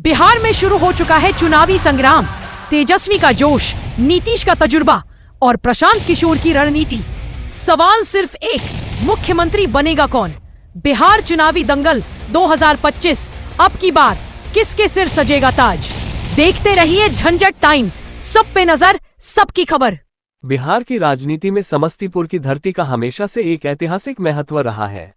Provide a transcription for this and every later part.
बिहार में शुरू हो चुका है चुनावी संग्राम। तेजस्वी का जोश, नीतीश का तजुर्बा और प्रशांत किशोर की रणनीति। सवाल सिर्फ एक, मुख्यमंत्री बनेगा कौन? बिहार चुनावी दंगल 2025, अब की बार किसके सिर सजेगा ताज? देखते रहिए झंझट टाइम्स, सब पे नजर, सबकी खबर। बिहार की राजनीति में समस्तीपुर की धरती का हमेशा से एक ऐतिहासिक महत्व रहा है,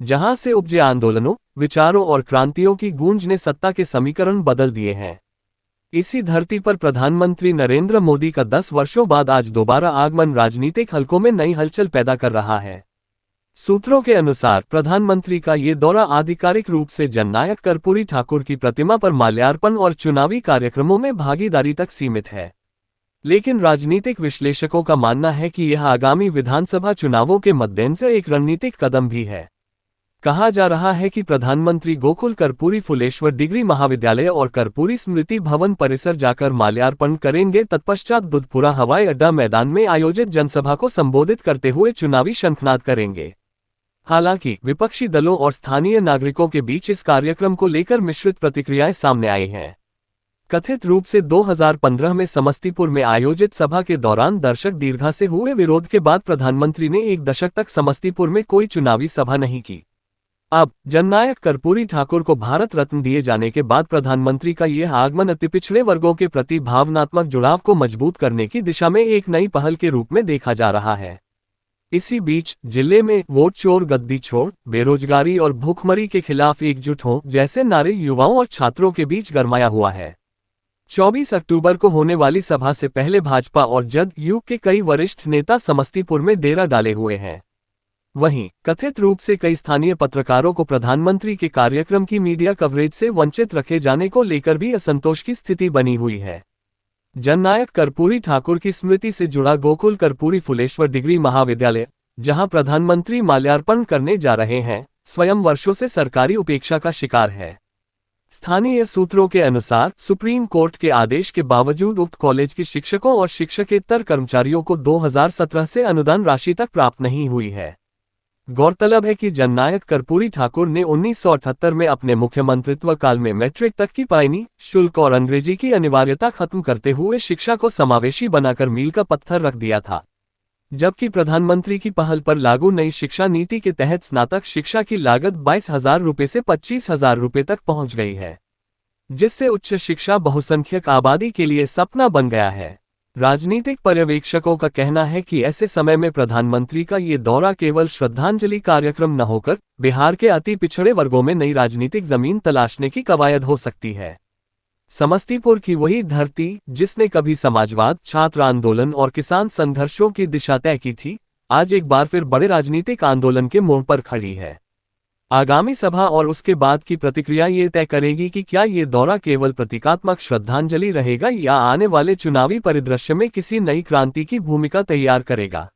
जहां से उपजे आंदोलनों, विचारों और क्रांतियों की गूंज ने सत्ता के समीकरण बदल दिए हैं। इसी धरती पर प्रधानमंत्री नरेंद्र मोदी का 10 वर्षों बाद आज दोबारा आगमन राजनीतिक हलकों में नई हलचल पैदा कर रहा है। सूत्रों के अनुसार प्रधानमंत्री का ये दौरा आधिकारिक रूप से जननायक कर्पूरी ठाकुर की प्रतिमा पर माल्यार्पण और चुनावी कार्यक्रमों में भागीदारी तक सीमित है। लेकिन राजनीतिक विश्लेषकों का मानना है कि यह आगामी विधानसभा चुनावों के मद्देनजर एक रणनीतिक कदम भी है। कहा जा रहा है कि प्रधानमंत्री गोकुल कर्पूरी फुलेश्वर डिग्री महाविद्यालय और कर्पूरी स्मृति भवन परिसर जाकर माल्यार्पण करेंगे। तत्पश्चात बुधपुरा हवाई अड्डा मैदान में आयोजित जनसभा को संबोधित करते हुए चुनावी शंखनाद करेंगे। हालांकि विपक्षी दलों और स्थानीय नागरिकों के बीच इस कार्यक्रम को लेकर मिश्रित प्रतिक्रियाएं सामने आई हैं। कथित रूप से 2015 में समस्तीपुर में आयोजित सभा के दौरान दर्शक दीर्घा से हुए विरोध के बाद प्रधानमंत्री ने एक दशक तक समस्तीपुर में कोई चुनावी सभा नहीं की। अब जननायक कर्पूरी ठाकुर को भारत रत्न दिए जाने के बाद प्रधानमंत्री का यह आगमन अति पिछड़े वर्गों के प्रति भावनात्मक जुड़ाव को मजबूत करने की दिशा में एक नई पहल के रूप में देखा जा रहा है। इसी बीच जिले में वोट चोर गद्दी छोड़, बेरोजगारी और भूखमरी के खिलाफ एकजुट हों जैसे नारे युवाओं और छात्रों के बीच गरमाया हुआ है। 24 अक्टूबर को होने वाली सभा से पहले भाजपा और जदयू के कई वरिष्ठ नेता समस्तीपुर में डेरा डाले हुए हैं। वहीं कथित रूप से कई स्थानीय पत्रकारों को प्रधानमंत्री के कार्यक्रम की मीडिया कवरेज से वंचित रखे जाने को लेकर भी असंतोष की स्थिति बनी हुई है। जननायक कर्पूरी ठाकुर की स्मृति से जुड़ा गोकुल कर्पूरी फुलेश्वर डिग्री महाविद्यालय, जहां प्रधानमंत्री माल्यार्पण करने जा रहे हैं, स्वयं वर्षों से सरकारी उपेक्षा का शिकार है। स्थानीय सूत्रों के अनुसार सुप्रीम कोर्ट के आदेश के बावजूद उक्त कॉलेज के शिक्षकों और शिक्षकेतर कर्मचारियों को 2017 से अनुदान राशि तक प्राप्त नहीं हुई है। गौरतलब है कि जननायक कर्पूरी ठाकुर ने 1978 में अपने मुख्यमंत्रित्व काल में मैट्रिक तक की पढ़ाई, शुल्क और अंग्रेजी की अनिवार्यता खत्म करते हुए शिक्षा को समावेशी बनाकर मील का पत्थर रख दिया था। जबकि प्रधानमंत्री की पहल पर लागू नई शिक्षा नीति के तहत स्नातक शिक्षा की लागत 22,000 रुपये से 25,000 रुपये तक पहुंच गई है, जिससे उच्च शिक्षा बहुसंख्यक आबादी के लिए सपना बन गया है। राजनीतिक पर्यवेक्षकों का कहना है कि ऐसे समय में प्रधानमंत्री का ये दौरा केवल श्रद्धांजलि कार्यक्रम न होकर बिहार के अति पिछड़े वर्गों में नई राजनीतिक जमीन तलाशने की कवायद हो सकती है। समस्तीपुर की वही धरती जिसने कभी समाजवाद, छात्र आंदोलन और किसान संघर्षों की दिशा तय की थी, आज एक बार फिर बड़े राजनीतिक आंदोलन के मोड़ पर खड़ी है। आगामी सभा और उसके बाद की प्रतिक्रिया ये तय करेगी कि क्या ये दौरा केवल प्रतीकात्मक श्रद्धांजलि रहेगा या आने वाले चुनावी परिदृश्य में किसी नई क्रांति की भूमिका तैयार करेगा।